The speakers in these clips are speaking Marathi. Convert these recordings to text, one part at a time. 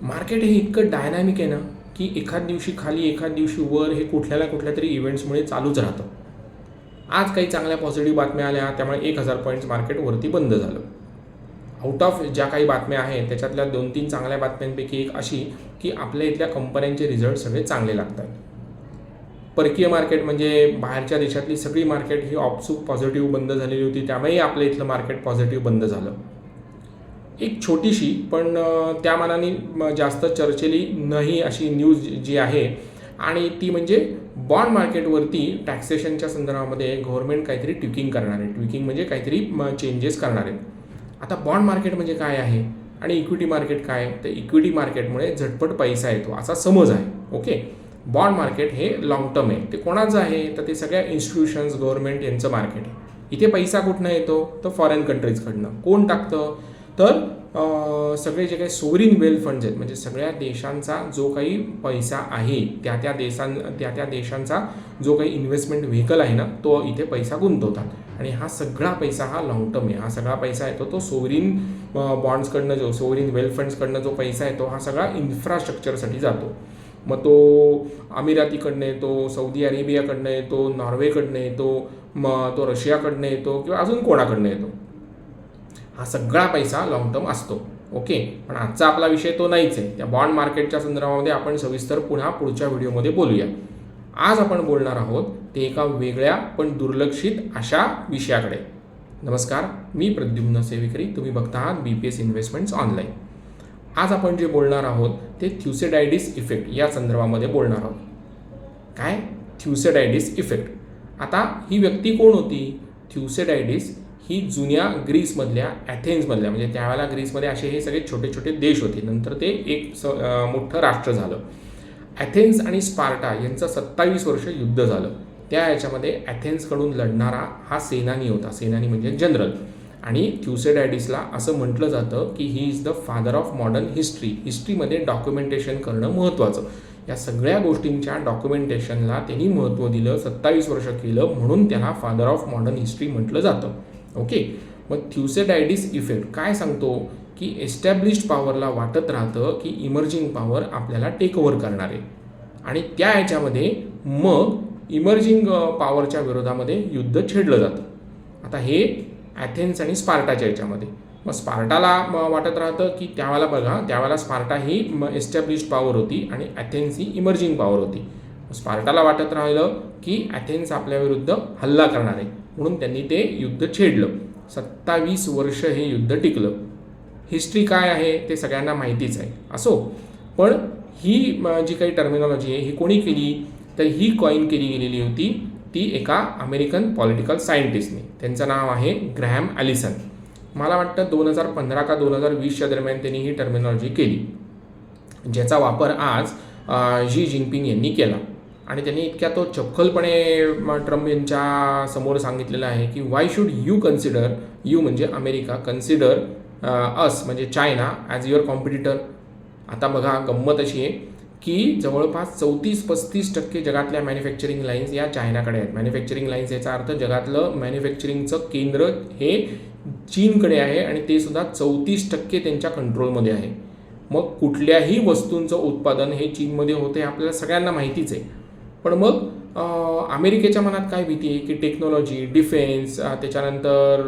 मार्केट हे इतकं डायनॅमिक आहे ना, की एखाद दिवशी खाली एखाद दिवशी वर हे कुठल्या तरी इव्हेंट्समुळे चालूच राहतं. आज काही चांगल्या पॉझिटिव्ह बातम्या आल्या, त्यामुळे 1000 पॉईंट्स मार्केट वरती बंद झालं. आउट ऑफ ज्या काही बातम्या आहेत त्याच्यातल्या 2-3 चांगल्या बातम्यांपैकी एक अशी की आपल्या इथल्या कंपन्यांचे रिझल्ट सगळे चांगले लागतात. परकीय मार्केट म्हणजे बाहेरच्या देशातली सगळी मार्केट ही ऑपसूक पॉझिटिव्ह बंद झालेली होती, त्यामुळे आपलं इथलं मार्केट पॉझिटिव्ह बंद झालं. एक छोटीशी पण त्या मानाने जास्त चर्चेली नाही अशी न्यूज जी आहे आणि ती म्हणजे बॉन्ड मार्केटवरती टॅक्सेशनच्या संदर्भामध्ये गव्हर्नमेंट काहीतरी ट्विकिंग करणार आहे. ट्विकिंग म्हणजे काहीतरी चेंजेस करणार आहेत. आता बॉन्ड मार्केट म्हणजे काय आहे आणि इक्विटी मार्केट काय? तर इक्विटी मार्केटमुळे झटपट पैसा येतो असा समज आहे. ओके, बॉन्ड मार्केट हे लॉंग टर्म आहे. ते कोणाचं आहे? तर ते सगळ्या इन्स्टिट्यूशन्स गव्हर्नमेंट यांचं मार्केट आहे. इथे पैसा कुठनं येतो? तर फॉरेन कंट्रीजकडनं. कोण टाकतं? तर सगळे जे काही सोवरिन वेल्थ फंड्स आहेत म्हणजे सगळ्या देशांचा जो काही पैसा आहे त्या त्या देशांचा जो काही इन्व्हेस्टमेंट व्हेकल आहे ना तो इथे पैसा गुंतवतात आणि हा सगळा पैसा हा लॉंग टर्म आहे. हा सगळा पैसा येतो तो सोवरिन बॉन्ड्सकडनं जो सोवरिन वेल्थ फंड्सकडनं जो पैसा येतो हा सगळा इन्फ्रास्ट्रक्चरसाठी जातो. मग तो अमिरातीकडनं येतो, सौदी अरेबियाकडनं येतो, नॉर्वेकडनं येतो, मग तो रशियाकडनं येतो किंवा अजून कोणाकडनं येतो. हा सगळा पैसा लॉंग टर्म असतो. ओके, पण आजचा आपला विषय तो नाहीच आहे. त्या बॉन्ड मार्केटच्या संदर्भामध्ये आपण सविस्तर पुढच्या व्हिडिओमध्ये बोलूया. आज आपण बोलणार आहोत ते एका वेगळ्या पण दुर्लक्षित अशा विषयाकडे. नमस्कार, मी प्रद्युम्न सेविकरी. तुम्ही बघता आहात BPS इन्व्हेस्टमेंट्स ऑनलाईन. आज आपण जे बोलणार आहोत ते थ्युसिडायडिस इफेक्ट या संदर्भामध्ये बोलणार आहोत. काय? थ्युसिडायडिस इफेक्ट. आता ही व्यक्ती कोण होती? थ्युसिडायडिस ही जुन्या ग्रीसमधल्या ॲथेन्समधल्या म्हणजे त्यावेळेला ग्रीसमध्ये असे हे सगळे छोटे छोटे देश होते. नंतर ते एक मोठं राष्ट्र झालं. ॲथेन्स आणि स्पार्टा यांचं 27 वर्ष युद्ध झालं. त्या ह्याच्यामध्ये ॲथेन्सकडून लढणारा हा सेनानी होता. सेनानी म्हणजे जनरल. आणि थ्युसिडायडिसला असं म्हटलं जातं की he is the father of modern history. हिस्ट्रीमध्ये डॉक्युमेंटेशन करणं महत्त्वाचं. या सगळ्या गोष्टींच्या डॉक्युमेंटेशनला त्यांनी महत्त्व दिलं. 27 वर्ष केलं म्हणून त्याला फादर ऑफ मॉडर्न हिस्ट्री म्हटलं जातं. ओके, मग थ्युसिडायडिस इफेक्ट काय सांगतो की एस्टॅब्लिश्ड पॉवरला वाटत राहतं की इमर्जिंग पॉवर आपल्याला टेक ओव्हर करणार आहे आणि त्या ह्याच्यामध्ये मग इमर्जिंग पॉवरच्या विरोधामध्ये युद्ध छेडलं जातं. आता हे ॲथेन्स आणि स्पार्टाच्या ह्याच्यामध्ये. मग स्पार्टाला वाटत राहतं की त्यावेळेला स्पार्टा ही एस्टॅब्लिश्ड पॉवर होती आणि ॲथेन्स ही इमर्जिंग पॉवर होती. स्पार्टाला वाटत राहिलं की ॲथेन्स आपल्या विरुद्ध हल्ला करणार आहे म्हणून त्यांनी ते युद्ध छेडलं. 27 वर्ष हे युद्ध टिकलं. हिस्ट्री काय आहे ते सगळ्यांना माहितीच आहे. असो, पण ही जी काही टर्मिनॉलॉजी आहे ही कोणी केली? तर ही कॉइन केली गेलेली होती ती एका अमेरिकन पॉलिटिकल सायंटिस्टने. त्यांचं नाव आहे ग्रॅहम ॲलिसन. मला वाटतं 2015 का 2020च्या दरम्यान त्यांनी ही टर्मिनॉलॉजी केली, ज्याचा वापर आज शी जिनपिंग यांनी केला. आणि त्यांनी इतक्या तो चपखलपणे ट्रम्प यांच्या समोर सांगितलेलं आहे की why should you consider, you म्हणजे अमेरिका, कन्सिडर अस म्हणजे चायना ॲज युअर कॉम्पिटिटर. आता बघा गंमत अशी आहे की जवळपास 34-35% जगातल्या मॅन्युफॅक्चरिंग लाईन्स या चायनाकडे आहेत. मॅन्युफॅक्चरिंग लाईन्स याचा अर्थ जगातलं मॅन्युफॅक्चरिंगचं केंद्र हे चीनकडे आहे आणि ते सुद्धा 34% त्यांच्या कंट्रोलमध्ये आहे. मग कुठल्याही वस्तूंचं उत्पादन हे चीनमध्ये होते आपल्याला सगळ्यांना माहितीच आहे. पण मग अमेरिकेच्या मनात काय भीती आहे की टेक्नॉलॉजी, डिफेन्स, त्याच्यानंतर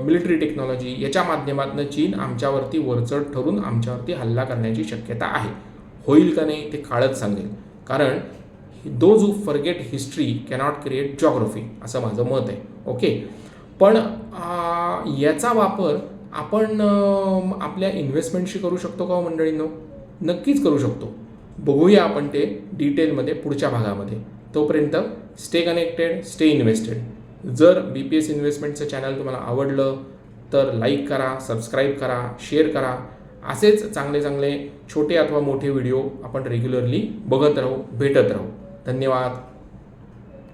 मिलिटरी टेक्नॉलॉजी याच्या माध्यमातून चीन आमच्यावरती वरचढ ठरून आमच्यावरती हल्ला करण्याची शक्यता आहे. होईल का नाही ते काळच सांगेल. कारण those who forget history cannot create geography असं माझं मत आहे. ओके, पण याचा वापर आपण आपल्या इन्व्हेस्टमेंटशी करू शकतो का मंडळींनो? नक्कीच करू शकतो. बघूया आपण ते डिटेलमध्ये पुढच्या भागामध्ये. तोपर्यंत स्टे कनेक्टेड, स्टे इन्व्हेस्टेड. जर BPS इन्व्हेस्टमेंटचं चॅनल तुम्हाला आवडलं तर लाईक करा, सबस्क्राईब करा, शेअर करा. असेच चांगले चांगले छोटे अथवा मोठे व्हिडिओ आपण रेग्युलरली बघत राहू, भेटत राहू. धन्यवाद.